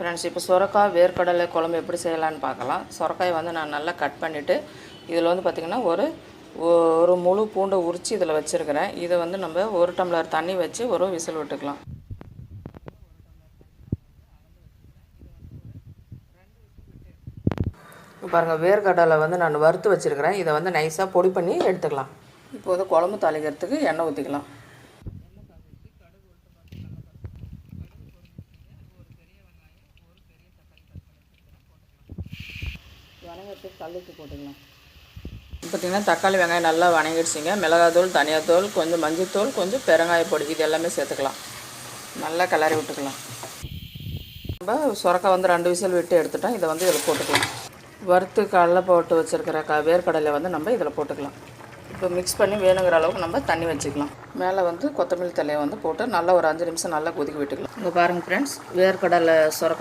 Friends, இப்போ சுரக்காய் வேர்க்கடலை குழம்பு எப்படி செய்யலான்னு பார்க்கலாம். சுரக்காயை வந்து நான் நல்லா கட் பண்ணிவிட்டு இதில் வந்து பார்த்திங்கன்னா ஒரு முழு பூண்டை உரித்து இதில் வச்சுருக்கிறேன். இதை வந்து நம்ம 1 டம்ளர் தண்ணி வச்சு ஒரு விசில் விட்டுக்கலாம். பாருங்கள், வேர்க்கடலை வந்து நான் வறுத்து வச்சுருக்கிறேன். இதை வந்து நைஸாக பொடி பண்ணி எடுத்துக்கலாம். இப்போ வந்து குழம்பு தாளிக்கிறதுக்கு எண்ணெய் ஊற்றிக்கலாம். வணங்கத்துக்கு கல்லுக்கு போட்டுக்கலாம். பார்த்திங்கன்னா தக்காளி வெங்காயம் நல்லா வணங்கிடுச்சிங்க. மிளகாத்தூள், தனியாத்தூள், கொஞ்சம் மஞ்சள்தூள், கொஞ்சம் பெருங்காய பொடி இது எல்லாமே சேர்த்துக்கலாம். நல்லா கிளறி விட்டுக்கலாம். நம்ம சுரக்காய் வந்து 2 விசில் விட்டு எடுத்துட்டோம். இதை வந்து இதில் போட்டுக்கலாம். வறுத்து கடலை போட்டு வச்சுருக்கிற வேர்க்கடலை வந்து நம்ம இதில் போட்டுக்கலாம். இப்போ மிக்ஸ் பண்ணி வேணுங்கிற அளவுக்கு நம்ம தண்ணி வச்சுக்கலாம். மேலே வந்து கொத்தமல்லி தழையை வந்து போட்டு நல்லா ஒரு 5 நிமிஷம் நல்லா கொதிக்க விட்டுக்கலாம். இங்கே பாருங்கள் ஃப்ரெண்ட்ஸ், வேர்க்கடலை சுரக்காய்